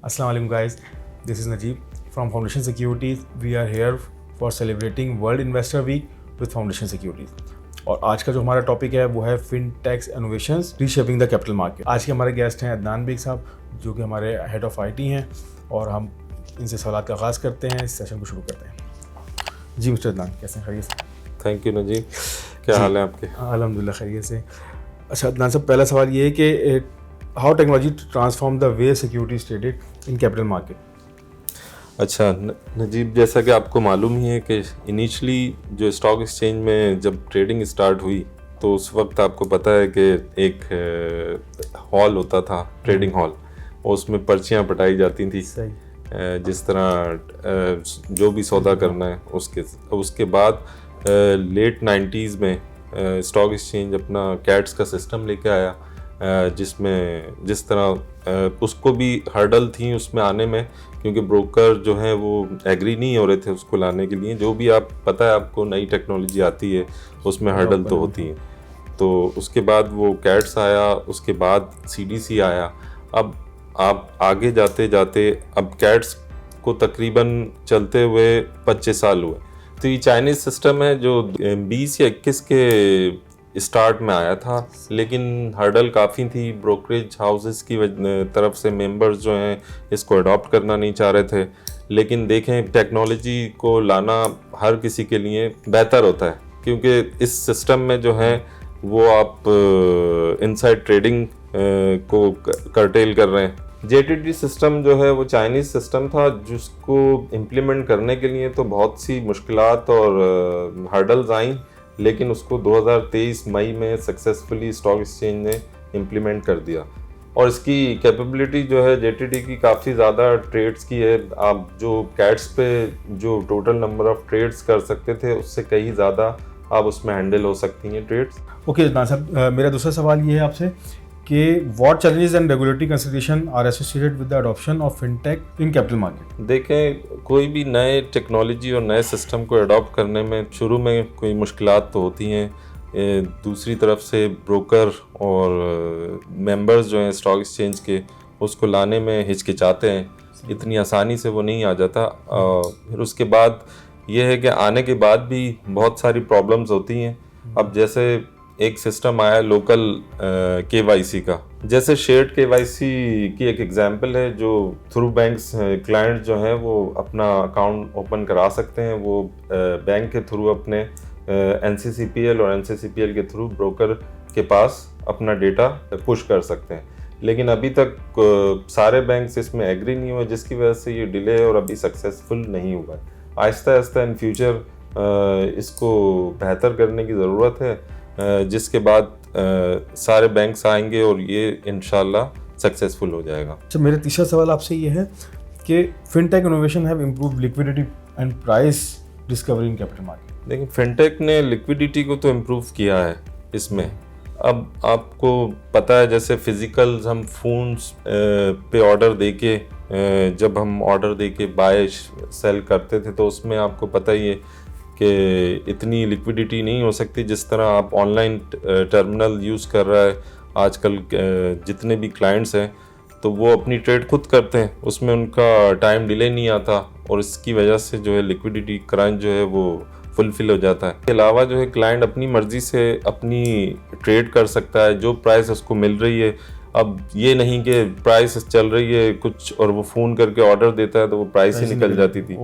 Assalamu alaikum guys, this is Najib from Foundation Securities. We are here for celebrating World Investor Week with Foundation Securities. और आज का जो हमारा topic है वो है फिनटेक्स innovations reshaping the capital market. आज के हमारे गेस्ट हैं अदनान बेग साहब, जो कि हमारे हेड ऑफ आईटी हैं, और हम इनसे सवाल का आगाज़ करते हैं, इस सेशन को शुरू करते हैं। जी मिस्टर अदनान, कैसे हैं? खैरियत से? थैंक यू नजीब, क्या हाल है आपके? अल्हम्दुलिल्लाह खैरियत से। अच्छा अदनान साहब, पहला सवाल ये है कि how technology transform the way securities traded in capital market. अच्छा नजीब, जैसा कि आपको मालूम ही है कि इनिशियली जो स्टॉक एक्सचेंज में जब ट्रेडिंग स्टार्ट हुई तो उस वक्त आपको पता है कि एक हॉल होता था, ट्रेडिंग हॉल, और उसमें पर्चियाँ पटाई जाती थी। सही। जिस तरह जो भी सौदा करना है उसके बाद लेट 90s में स्टॉक एक्सचेंज अपना कैट्स का सिस्टम लेके आया, जिसमें जिस तरह उसको भी हर्डल थी उसमें आने में, क्योंकि ब्रोकर जो हैं वो एग्री नहीं हो रहे थे उसको लाने के लिए। जो भी आप पता है आपको नई टेक्नोलॉजी आती है उसमें हर्डल तो होती है। तो उसके बाद वो कैट्स आया, उसके बाद सीडीसी आया। अब आप आगे जाते जाते अब कैट्स को तकरीबन चलते हुए 25 साल हुए। तो ये चाइनीज़ सिस्टम है जो 20 या 21 के स्टार्ट में आया था, लेकिन हर्डल काफ़ी थी। ब्रोकरेज हाउसेस की तरफ से मेंबर्स जो हैं इसको अडॉप्ट करना नहीं चाह रहे थे। लेकिन देखें, टेक्नोलॉजी को लाना हर किसी के लिए बेहतर होता है, क्योंकि इस सिस्टम में जो है वो आप इनसाइड ट्रेडिंग को कर्टेल कर रहे हैं। जेटीडी सिस्टम जो है वो चाइनीज़ सिस्टम था, जिसको इम्प्लीमेंट करने के लिए तो बहुत सी मुश्किलात और हर्डल्स आई, लेकिन उसको 2023 मई में सक्सेसफुली स्टॉक एक्सचेंज ने इम्प्लीमेंट कर दिया। और इसकी कैपेबिलिटी जो है जेटीडी की काफ़ी ज़्यादा ट्रेड्स की है। आप जो कैट्स पे जो टोटल नंबर ऑफ ट्रेड्स कर सकते थे उससे कहीं ज़्यादा आप उसमें हैंडल हो सकती हैं ट्रेड्स। ओके अदनान साहब, मेरा दूसरा सवाल ये है आपसे कि what challenges and regulatory consideration are associated with the adoption of fintech in capital market. देखें, कोई भी नए टेक्नोलॉजी और नए सिस्टम को अडॉप्ट करने में शुरू में कोई मुश्किलात तो होती हैं। दूसरी तरफ से ब्रोकर और मेंबर्स जो हैं स्टॉक एक्सचेंज के, उसको लाने में हिचकिचाते हैं, इतनी आसानी से वो नहीं आ जाता। फिर उसके बाद ये है कि आने के बाद भी बहुत सारी प्रॉब्लम्स होती हैं। अब जैसे एक सिस्टम आया लोकल केवाईसी का, जैसे शेयर्ड केवाईसी की एक एग्जांपल है, जो थ्रू बैंक्स क्लाइंट जो हैं वो अपना अकाउंट ओपन करा सकते हैं। वो बैंक के थ्रू अपने एनसीसीपीएल और एनसीसीपीएल के थ्रू ब्रोकर के पास अपना डेटा पुश कर सकते हैं। लेकिन अभी तक सारे बैंक्स इसमें एग्री नहीं हुए, जिसकी वजह से ये डिले है और अभी सक्सेसफुल नहीं हुआ है। आहिस्ता आहिस्ता इन फ्यूचर इसको बेहतर करने की ज़रूरत है, जिसके बाद सारे बैंक्स आएंगे और ये इंशाल्लाह सक्सेसफुल हो जाएगा। अच्छा, मेरा तीसरा सवाल आपसे ये है कि fintech innovation have improved liquidity and price discovery in capital market. लेकिन फिनटेक ने लिक्विडिटी को तो इम्प्रूव किया है इसमें। अब आपको पता है, जैसे फिजिकल हम फोन्स पे ऑर्डर देके, जब हम ऑर्डर देके बाय सेल करते थे तो उसमें आपको पता ही है कि इतनी लिक्विडिटी नहीं हो सकती जिस तरह आप ऑनलाइन टर्मिनल यूज़ कर रहा है आजकल जितने भी क्लाइंट्स हैं, तो वो अपनी ट्रेड खुद करते हैं, उसमें उनका टाइम डिले नहीं आता, और इसकी वजह से जो है लिक्विडिटी क्रंच जो है वो फुलफिल हो जाता है। इसके अलावा जो है क्लाइंट अपनी मर्ज़ी से अपनी ट्रेड कर सकता है, जो प्राइस उसको मिल रही है। अब ये नहीं कि प्राइस चल रही है कुछ और वो फ़ोन करके ऑर्डर देता है तो वो प्राइस ही निकल जाती थी।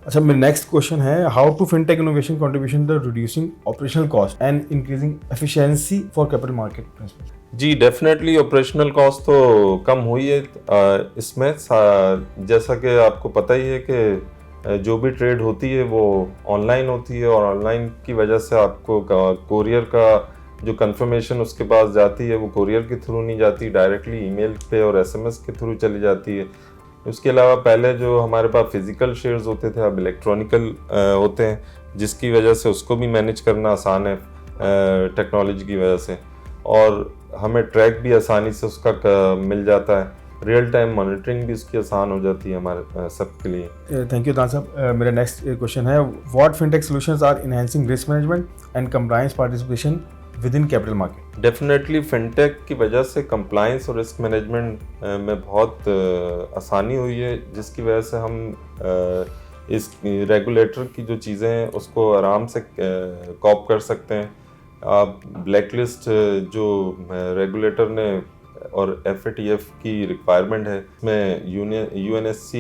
अच्छा, मेरा नेक्स्ट क्वेश्चन है, how to fintech innovation contribution to reducing operational cost and increasing efficiency for capital market. जी डेफिनेटली ऑपरेशनल कॉस्ट तो कम हुई है इसमें। जैसा कि आपको पता ही है कि जो भी ट्रेड होती है वो ऑनलाइन होती है, और ऑनलाइन की वजह से आपको कोरियर का जो कंफर्मेशन उसके पास जाती है वो कोरियर के थ्रू नहीं जाती, डायरेक्टली ईमेल पे और एसएमएस के थ्रू चली जाती है। उसके अलावा पहले जो हमारे पास फिजिकल शेयर्स होते थे अब इलेक्ट्रॉनिकल होते हैं, जिसकी वजह से उसको भी मैनेज करना आसान है टेक्नोलॉजी की वजह से, और हमें ट्रैक भी आसानी से उसका मिल जाता है। रियल टाइम मॉनिटरिंग भी उसकी आसान हो जाती है हमारे सबके लिए। थैंक यू अदनान साहब। मेरा नेक्स्ट क्वेश्चन है, what fintech solutions are enhancing risk management and compliance participation with in capital market? Definitely fintech की वजह से कंप्लायंस और रिस्क मैनेजमेंट में बहुत आसानी हुई है, जिसकी वजह से हम इस रेगुलेटर की जो चीज़ें हैं उसको आराम से कॉप कर सकते हैं। आप ब्लैकलिस्ट जो रेगुलेटर ने और FATF की रिक्वायरमेंट है, इसमें UNSC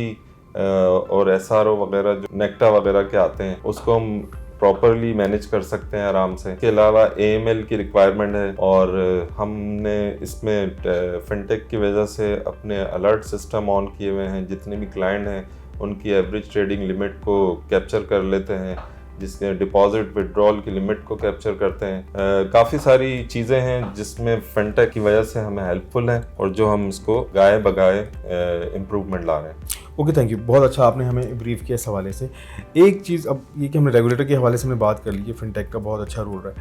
और SRO वगैरह जो नेक्टा वगैरह के आते हैं उसको हम प्रॉपरली मैनेज कर सकते हैं आराम से। इसके अलावा AML की रिक्वायरमेंट है और हमने इसमें फिनटेक की वजह से अपने अलर्ट सिस्टम ऑन किए हुए हैं। जितने भी क्लाइंट हैं उनकी एवरेज ट्रेडिंग लिमिट को कैप्चर कर लेते हैं, जिसके डिपॉजिट विड्रॉल की लिमिट को कैप्चर करते हैं। काफ़ी सारी चीज़ें हैं जिसमें फिनटेक की वजह से हमें हेल्पफुल है और जो हम इसको गाए बगाए इम्प्रूवमेंट ला रहे हैं। Okay, thank you. बहुत अच्छा आपने हमें ब्रीफ किया इस हवाले से। एक चीज़ अब ये कि हमने रेगुलेटर के हवाले से हमने बात कर ली है, फिनटेक का बहुत अच्छा रोल रहा है।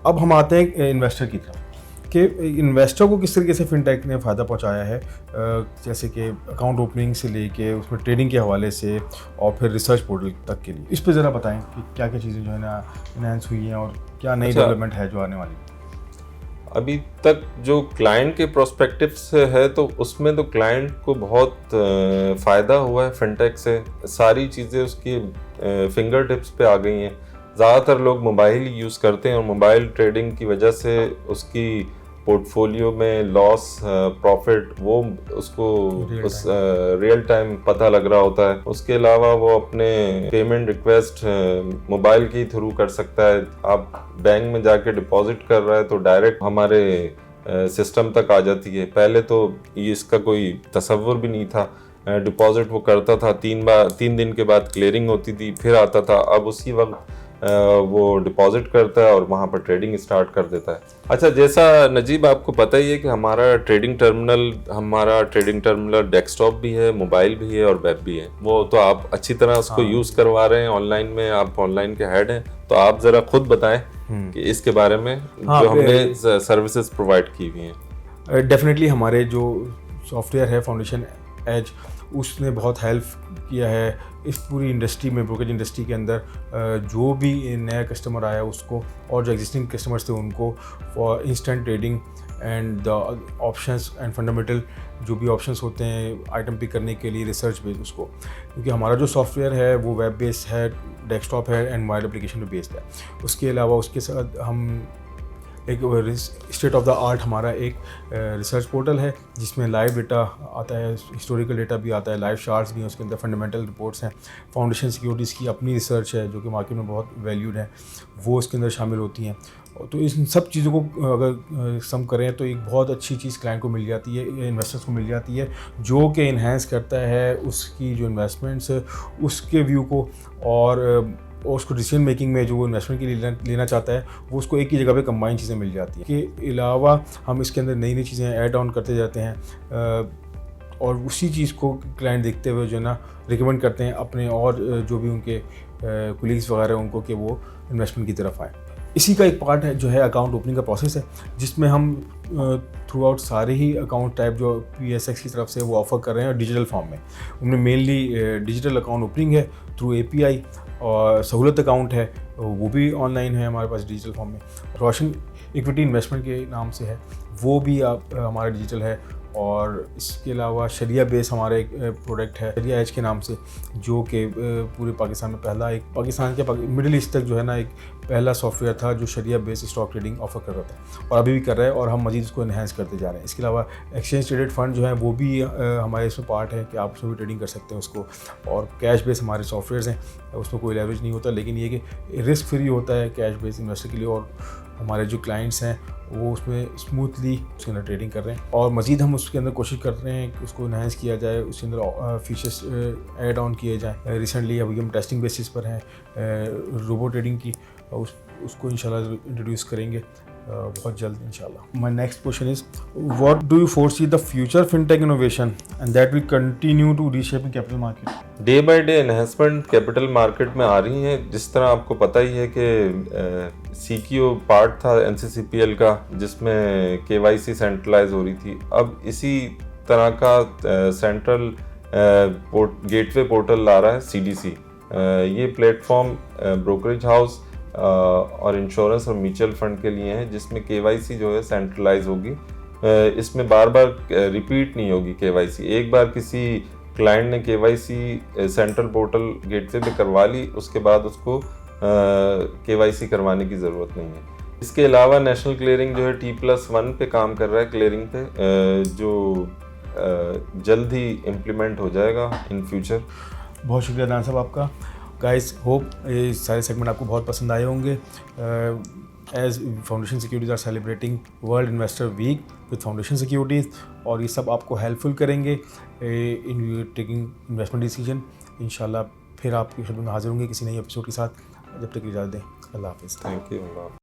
अब हम आते हैं इन्वेस्टर की तरफ कि इन्वेस्टर को किस तरीके से फिनटेक ने फ़ायदा पहुंचाया है, जैसे कि अकाउंट ओपनिंग से लेके उसमें ट्रेडिंग के हवाले से और फिर रिसर्च पोर्टल तक के लिए। इस पर ज़रा बताएं कि क्या क्या चीज़ें जो है ना इनहेंस हुई हैं और क्या नई डेवलपमेंट है जो आने वाली। अभी तक जो क्लाइंट के प्रोस्पेक्टिव से है तो उसमें तो क्लाइंट को बहुत फ़ायदा हुआ है फिनटेक से। सारी चीज़ें उसकी फिंगर टिप्स पे आ गई हैं। ज़्यादातर लोग मोबाइल यूज़ करते हैं और मोबाइल ट्रेडिंग की वजह से उसकी पोर्टफोलियो में लॉस प्रॉफिट वो उसको उस रियल टाइम पता लग रहा होता है। उसके अलावा वो अपने पेमेंट रिक्वेस्ट मोबाइल के थ्रू कर सकता है। आप बैंक में जाके डिपॉजिट कर रहा है तो डायरेक्ट हमारे सिस्टम तक आ जाती है। पहले तो ये इसका कोई तसव्वुर भी नहीं था। डिपॉजिट वो करता था, 3 दिन के बाद क्लियरिंग होती थी, फिर आता था। अब उसी वक्त वो डिपॉजिट करता है और वहाँ पर ट्रेडिंग स्टार्ट कर देता है। अच्छा, जैसा नजीब आपको पता ही है कि हमारा ट्रेडिंग टर्मिनल डेस्कटॉप भी है, मोबाइल भी है और वेब भी है। वो तो आप अच्छी तरह उसको यूज़ करवा रहे हैं ऑनलाइन में, आप ऑनलाइन के हेड हैं, तो आप ज़रा खुद बताएं कि इसके बारे में जो हमने सर्विसेज प्रोवाइड की हुई हैं। डेफिनेटली हमारे जो सॉफ्टवेयर है फाउंडेशन एज, उसने बहुत हेल्प किया है इस पूरी इंडस्ट्री में, ब्रोकरेज इंडस्ट्री के अंदर। जो भी नया कस्टमर आया उसको और जो एग्जिस्टिंग कस्टमर्स थे उनको for instant trading and the options and fundamental जो भी ऑप्शंस होते हैं आइटम पिक करने के लिए, रिसर्च बेस्ड उसको, क्योंकि हमारा जो सॉफ्टवेयर है वो वेब बेस्ड है, डेस्कटॉप है एंड मोबाइल एप्लीकेशन पे बेस्ड है। उसके अलावा उसके साथ हम एक स्टेट ऑफ द आर्ट हमारा एक रिसर्च पोर्टल है जिसमें लाइव डेटा आता है, हिस्टोरिकल डेटा भी आता है, लाइव चार्ट्स भी हैं, उसके अंदर फंडामेंटल रिपोर्ट्स हैं, फाउंडेशन सिक्योरिटीज़ की अपनी रिसर्च है जो कि मार्केट में बहुत वैल्यूड है, वो उसके अंदर शामिल होती हैं। तो इन सब चीज़ों को अगर सम करें तो एक बहुत अच्छी चीज़ क्लाइंट को मिल जाती है, इन्वेस्टर्स को मिल जाती है, जो कि इन्हेंस करता है उसकी जो इन्वेस्टमेंट्स उसके व्यू को और उसको डिसीजन मेकिंग में जो वो इन्वेस्टमेंट के लिए लेना चाहता है वो उसको एक ही जगह पे कंबाइन चीज़ें मिल जाती हैं। के अलावा हम इसके अंदर नई नई चीज़ें ऐड ऑन करते जाते हैं और उसी चीज़ को क्लाइंट देखते हुए जो है ना रिकमेंड करते हैं अपने और जो भी उनके कोलीग्स वगैरह उनको कि वो इन्वेस्टमेंट की तरफ आए। इसी का एक पार्ट है जो है अकाउंट ओपनिंग का प्रोसेस है, जिसमें हम थ्रू आउट सारे ही अकाउंट टाइप जो PSX की तरफ से वो ऑफ़र कर रहे हैं डिजिटल फॉर्म में। उनमें मेनली डिजिटल अकाउंट ओपनिंग है थ्रू API और सहूलत अकाउंट है वो भी ऑनलाइन है हमारे पास डिजिटल फॉर्म में। रोशन इक्विटी इन्वेस्टमेंट के नाम से है वो भी आप हमारा डिजिटल है। और इसके अलावा शरिया बेस हमारा एक प्रोडक्ट है शरिया एज के नाम से, जो कि पूरे पाकिस्तान में पहला एक पाकिस्तान के मिडिल ईस्ट तक जो है ना एक पहला सॉफ्टवेयर था जो शरिया बेस स्टॉक ट्रेडिंग ऑफर कर रहा था और अभी भी कर रहा है और हम मजीद उसको इन्हेंस करते जा रहे हैं। इसके अलावा एक्सचेंज ट्रेडेड फंड जो है वो भी हमारे इसमें पार्ट है कि आप उसमें भी ट्रेडिंग कर सकते हैं उसको। और कैश बेस हमारे सॉफ्टवेयर्स हैं, उसमें कोई लेवरेज नहीं होता, लेकिन ये कि रिस्क फ्री होता है कैश बेस इन्वेस्टर के लिए और हमारे जो क्लाइंट्स हैं वो उसमें स्मूथली उसके अंदर ट्रेडिंग कर रहे हैं। और मज़ीद हम उसके अंदर कोशिश कर रहे हैं कि उसको इन्हेंस किया जाए, उसके अंदर फीचर्स ऐड ऑन किए जाएँ। रिसेंटली अभी हम टेस्टिंग बेसिस पर हैं रोबो ट्रेडिंग की, उसको इंशाल्लाह इंट्रोड्यूस करेंगे बहुत जल्द इंशाल्लाह। My next question is what do you foresee the future fintech innovation and that will continue to reshaping capital market? Day by day enhancement capital market में आ रही हैं। जिस तरह आपको पता ही है कि CQO पार्ट था NCCPL का जिसमें KYC सेंट्रलाइज हो रही थी। अब इसी तरह का सेंट्रल गेटवे पोर्टल ला रहा है CDC। ये प्लेटफॉर्म ब्रोकरेज हाउस और इंश्योरेंस और म्यूचुअल फंड के लिए हैं, जिसमें केवाईसी जो है सेंट्रलाइज होगी। इसमें बार बार रिपीट नहीं होगी केवाईसी। एक बार किसी क्लाइंट ने केवाईसी सेंट्रल पोर्टल गेटवे पे करवा ली, उसके बाद उसको केवाईसी करवाने की ज़रूरत नहीं है। इसके अलावा नेशनल क्लियरिंग जो है T+1 पे काम कर रहा है, क्लियरिंग पे, जो जल्द ही इम्प्लीमेंट हो जाएगा इन फ्यूचर। बहुत शुक्रिया अदनान साहब आपका। गाइस होप ये सारे सेगमेंट आपको बहुत पसंद आए होंगे। As Foundation Securities are celebrating World Investor Week with Foundation Securities, और ये सब आपको हेल्पफुल करेंगे इन टेकिंग इन्वेस्टमेंट डिसीजन। इंशाल्लाह फिर आपकी खिदमत में हाजिर होंगे किसी नई एपिसोड के साथ। जब तक इजाज़त दें, अल्लाह हाफ़िज़। Thank you.